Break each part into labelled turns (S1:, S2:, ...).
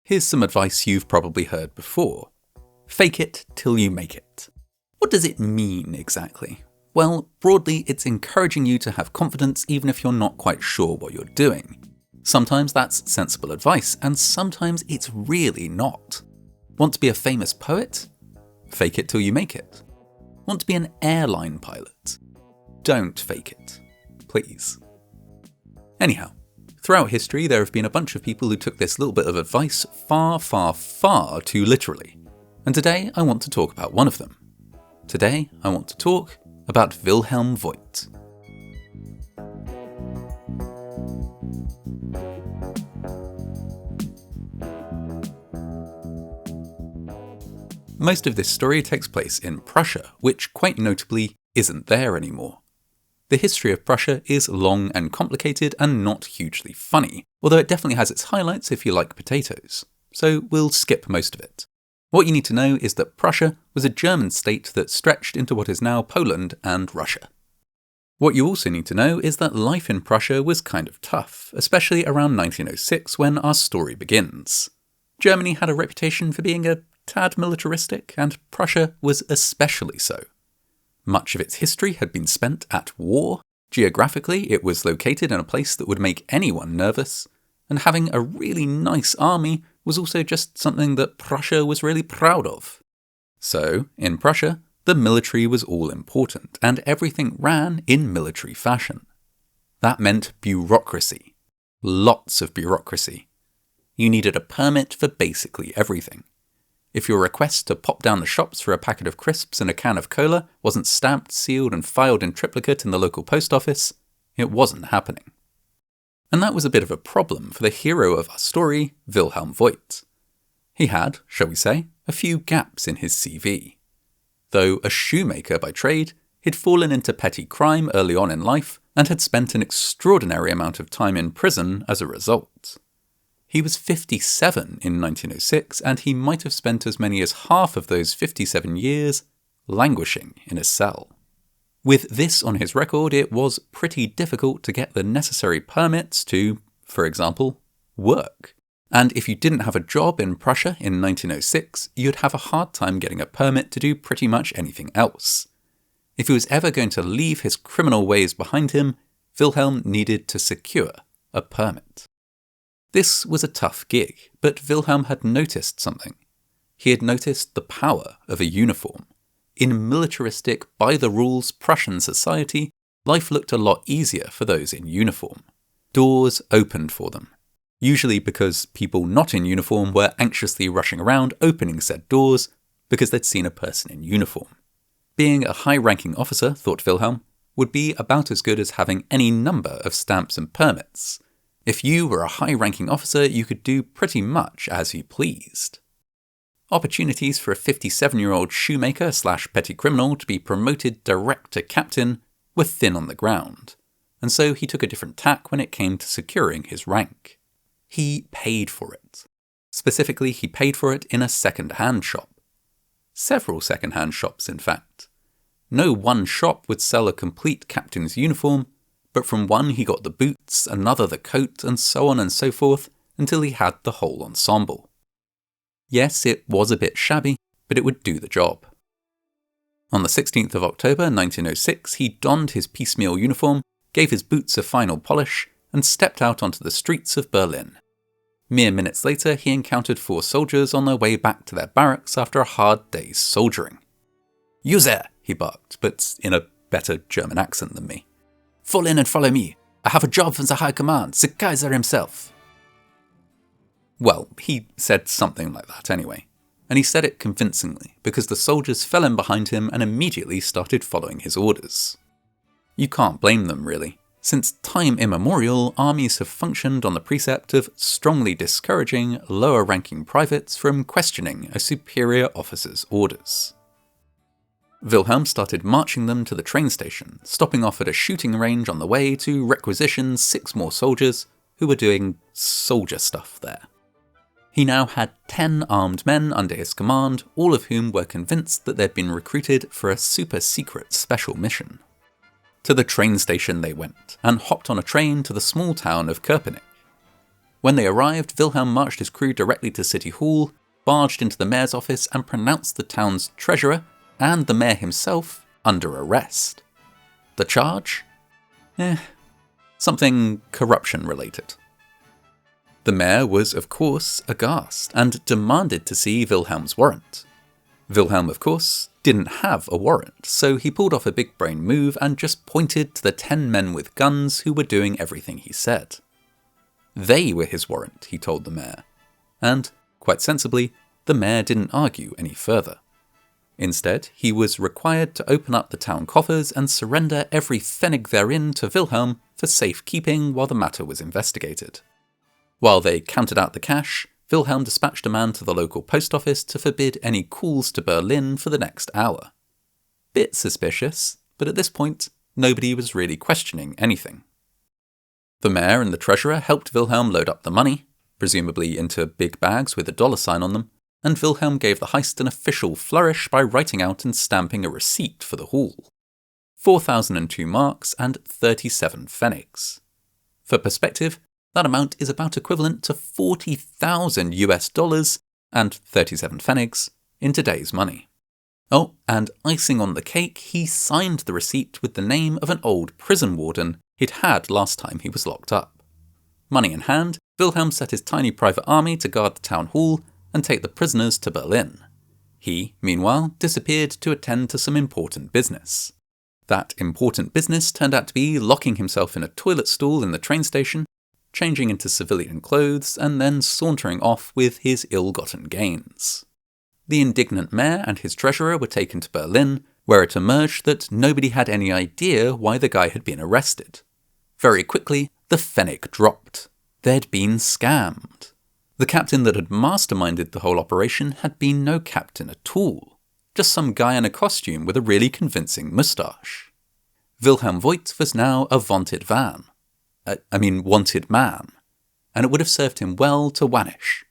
S1: here's some advice you've probably heard before. Fake it till you make it. What does it mean exactly? Well, broadly, it's encouraging you to have confidence even if you're not quite sure what you're doing. Sometimes that's sensible advice, and sometimes it's really not. Want to be a famous poet? Fake it till you make it. Want to be an airline pilot? Don't fake it, please. Anyhow, throughout history there have been a bunch of people who took this little bit of advice far, far, far too literally. And today I want to talk about one of them. Today I want to talk about Wilhelm Voigt. Most of this story takes place in Prussia, which quite notably isn't there anymore. The history of Prussia is long and complicated and not hugely funny, although it definitely has its highlights if you like potatoes. So we'll skip most of it. What you need to know is that Prussia was a German state that stretched into what is now Poland and Russia. What you also need to know is that life in Prussia was kind of tough, especially around 1906 when our story begins. Germany had a reputation for being a tad militaristic, and Prussia was especially so. Much of its history had been spent at war. Geographically, it was located in a place that would make anyone nervous, and having a really nice army was also just something that Prussia was really proud of. So, in Prussia, the military was all important, and everything ran in military fashion. That meant bureaucracy. Lots of bureaucracy. You needed a permit for basically everything. If your request to pop down the shops for a packet of crisps and a can of cola wasn't stamped, sealed and filed in triplicate in the local post office, it wasn't happening. And that was a bit of a problem for the hero of our story, Wilhelm Voigt. He had, shall we say, a few gaps in his CV. Though a shoemaker by trade, he'd fallen into petty crime early on in life and had spent an extraordinary amount of time in prison as a result. He was 57 in 1906, and he might have spent as many as half of those 57 years languishing in a cell. With this on his record, it was pretty difficult to get the necessary permits to, for example, work. And if you didn't have a job in Prussia in 1906, you'd have a hard time getting a permit to do pretty much anything else. If he was ever going to leave his criminal ways behind him, Wilhelm needed to secure a permit. This was a tough gig, but Wilhelm had noticed something. He had noticed the power of a uniform. In militaristic, by-the-rules Prussian society, life looked a lot easier for those in uniform. Doors opened for them, usually because people not in uniform were anxiously rushing around opening said doors because they'd seen a person in uniform. Being a high-ranking officer, thought Wilhelm, would be about as good as having any number of stamps and permits. If you were a high-ranking officer, you could do pretty much as you pleased. Opportunities for a 57-year-old shoemaker/petty criminal to be promoted direct to captain were thin on the ground, and so he took a different tack when it came to securing his rank. He paid for it. Specifically, he paid for it in a second-hand shop. Several second-hand shops, in fact. No one shop would sell a complete captain's uniform, but from one he got the boots, another the coat, and so on and so forth, until he had the whole ensemble. Yes, it was a bit shabby, but it would do the job. On the 16th of October 1906, he donned his piecemeal uniform, gave his boots a final polish, and stepped out onto the streets of Berlin. Mere minutes later, he encountered 4 soldiers on their way back to their barracks after a hard day's soldiering. "You there," he barked, but in a better German accent than me. "Fall in and follow me. I have a job from the High Command, the Kaiser himself." Well, he said something like that anyway, and he said it convincingly because the soldiers fell in behind him and immediately started following his orders. You can't blame them, really. Since time immemorial, armies have functioned on the precept of strongly discouraging lower-ranking privates from questioning a superior officer's orders. Wilhelm started marching them to the train station, stopping off at a shooting range on the way to requisition 6 more soldiers who were doing soldier stuff there. He now had 10 armed men under his command, all of whom were convinced that they'd been recruited for a super-secret special mission. To the train station they went, and hopped on a train to the small town of Kopenick. When they arrived, Wilhelm marched his crew directly to City Hall, barged into the mayor's office and pronounced the town's treasurer and the mayor himself under arrest. The charge? Something corruption related. The mayor was, of course, aghast and demanded to see Wilhelm's warrant. Wilhelm, of course, didn't have a warrant, so he pulled off a big brain move and just pointed to the 10 men with guns who were doing everything he said. They were his warrant, he told the mayor. And, quite sensibly, the mayor didn't argue any further. Instead, he was required to open up the town coffers and surrender every pfennig therein to Wilhelm for safekeeping while the matter was investigated. While they counted out the cash, Wilhelm dispatched a man to the local post office to forbid any calls to Berlin for the next hour. Bit suspicious, but at this point, nobody was really questioning anything. The mayor and the treasurer helped Wilhelm load up the money, presumably into big bags with a dollar sign on them, and Wilhelm gave the heist an official flourish by writing out and stamping a receipt for the haul. 4,002 marks and 37 pfennigs. For perspective, that amount is about equivalent to 40,000 US dollars and 37 pfennigs in today's money. Oh, and icing on the cake, he signed the receipt with the name of an old prison warden he'd had last time he was locked up. Money in hand, Wilhelm set his tiny private army to guard the town hall and take the prisoners to Berlin. He, meanwhile, disappeared to attend to some important business. That important business turned out to be locking himself in a toilet stall in the train station, changing into civilian clothes, and then sauntering off with his ill-gotten gains. The indignant mayor and his treasurer were taken to Berlin, where it emerged that nobody had any idea why the guy had been arrested. Very quickly, the pfennig dropped. They'd been scammed. The captain that had masterminded the whole operation had been no captain at all, just some guy in a costume with a really convincing moustache. Wilhelm Voigt was now a wanted man, and it would have served him well to vanish.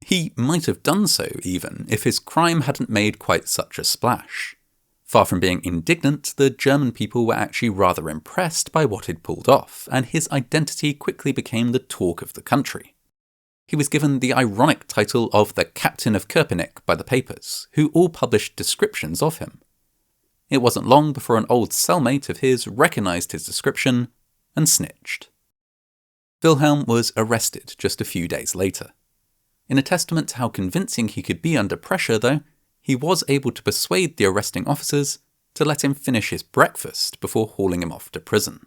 S1: He might have done so, even, if his crime hadn't made quite such a splash. Far from being indignant, the German people were actually rather impressed by what he'd pulled off, and his identity quickly became the talk of the country. He was given the ironic title of the Captain of Kopenick by the papers, who all published descriptions of him. It wasn't long before an old cellmate of his recognised his description and snitched. Wilhelm was arrested just a few days later. In a testament to how convincing he could be under pressure, though, he was able to persuade the arresting officers to let him finish his breakfast before hauling him off to prison.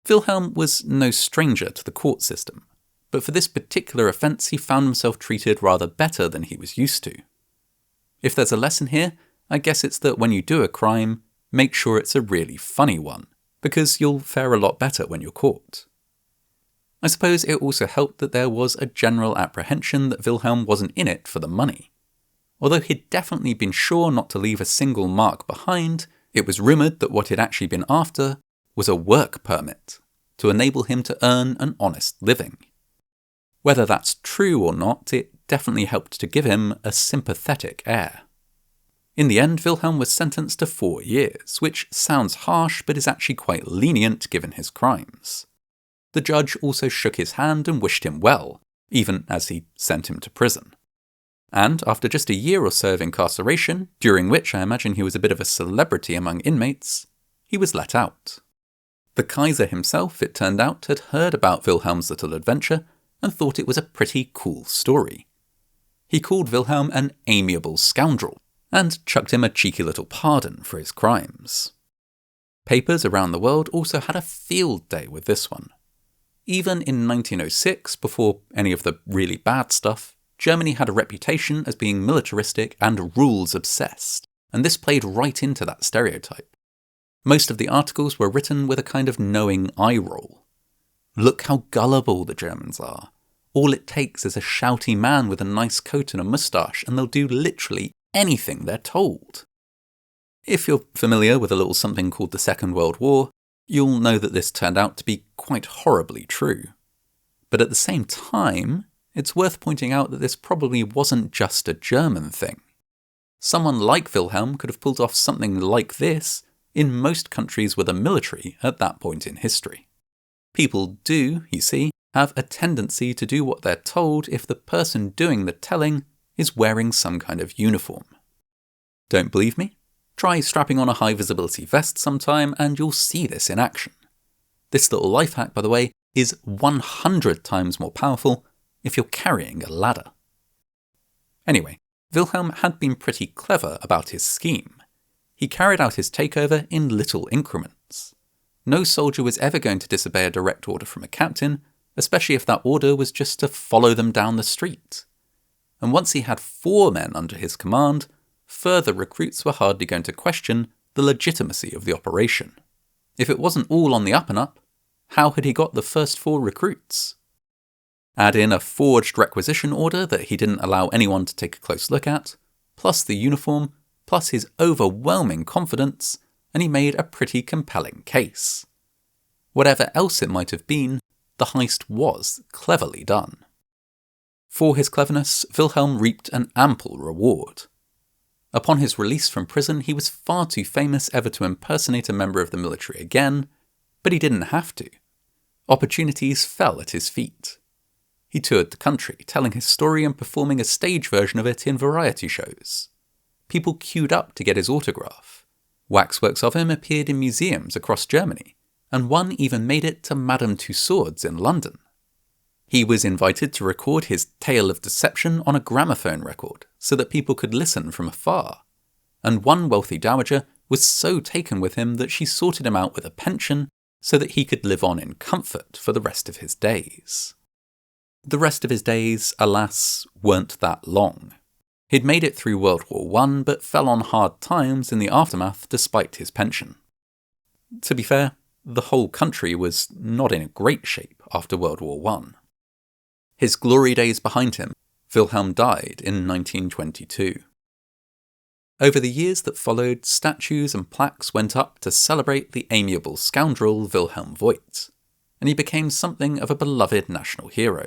S1: Wilhelm was no stranger to the court system, but for this particular offence he found himself treated rather better than he was used to. If there's a lesson here, I guess it's that when you do a crime, make sure it's a really funny one, because you'll fare a lot better when you're caught. I suppose it also helped that there was a general apprehension that Wilhelm wasn't in it for the money. Although he'd definitely been sure not to leave a single mark behind, it was rumoured that what he'd actually been after was a work permit to enable him to earn an honest living. Whether that's true or not, it definitely helped to give him a sympathetic air. In the end, Wilhelm was sentenced to 4 years, which sounds harsh but is actually quite lenient given his crimes. The judge also shook his hand and wished him well, even as he sent him to prison. And after just a year or so of incarceration, during which I imagine he was a bit of a celebrity among inmates, he was let out. The Kaiser himself, it turned out, had heard about Wilhelm's little adventure and thought it was a pretty cool story. He called Wilhelm an amiable scoundrel and chucked him a cheeky little pardon for his crimes. Papers around the world also had a field day with this one. Even in 1906, before any of the really bad stuff, Germany had a reputation as being militaristic and rules-obsessed, and this played right into that stereotype. Most of the articles were written with a kind of knowing eye roll. Look how gullible the Germans are. All it takes is a shouty man with a nice coat and a moustache, and they'll do literally anything they're told. If you're familiar with a little something called the Second World War, you'll know that this turned out to be quite horribly true. But at the same time, it's worth pointing out that this probably wasn't just a German thing. Someone like Wilhelm could have pulled off something like this in most countries with a military at that point in history. People do, you see, have a tendency to do what they're told if the person doing the telling is wearing some kind of uniform. Don't believe me? Try strapping on a high-visibility vest sometime and you'll see this in action. This little life hack, by the way, is 100 times more powerful if you're carrying a ladder. Anyway, Wilhelm had been pretty clever about his scheme. He carried out his takeover in little increments. No soldier was ever going to disobey a direct order from a captain, especially if that order was just to follow them down the street. And once he had 4 men under his command, further recruits were hardly going to question the legitimacy of the operation. If it wasn't all on the up and up, how had he got the first 4 recruits? Add in a forged requisition order that he didn't allow anyone to take a close look at, plus the uniform, plus his overwhelming confidence, and he made a pretty compelling case. Whatever else it might have been, the heist was cleverly done. For his cleverness, Wilhelm reaped an ample reward. Upon his release from prison, he was far too famous ever to impersonate a member of the military again, but he didn't have to. Opportunities fell at his feet. He toured the country, telling his story and performing a stage version of it in variety shows. People queued up to get his autograph. Waxworks of him appeared in museums across Germany, and one even made it to Madame Tussauds in London. He was invited to record his tale of deception on a gramophone record so that people could listen from afar, and one wealthy dowager was so taken with him that she sorted him out with a pension so that he could live on in comfort for the rest of his days. The rest of his days, alas, weren't that long. He'd made it through World War I, but fell on hard times in the aftermath despite his pension. To be fair, the whole country was not in great shape after World War I. His glory days behind him, Wilhelm died in 1922. Over the years that followed, statues and plaques went up to celebrate the amiable scoundrel Wilhelm Voigt, and he became something of a beloved national hero.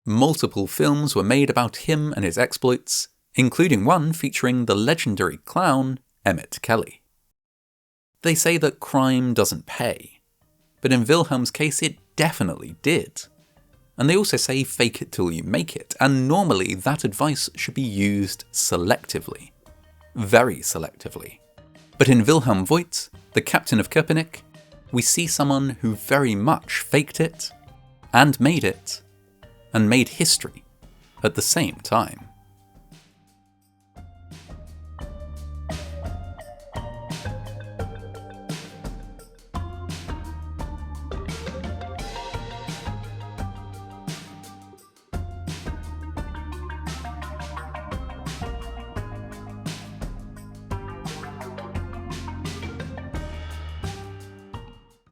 S1: Multiple films were made about him and his exploits, including one featuring the legendary clown Emmett Kelly. They say that crime doesn't pay, but in Wilhelm's case it definitely did. And they also say fake it till you make it, and normally that advice should be used selectively. Very selectively. But in Wilhelm Voigt, the Captain of Kopenick, we see someone who very much faked it, and made history at the same time.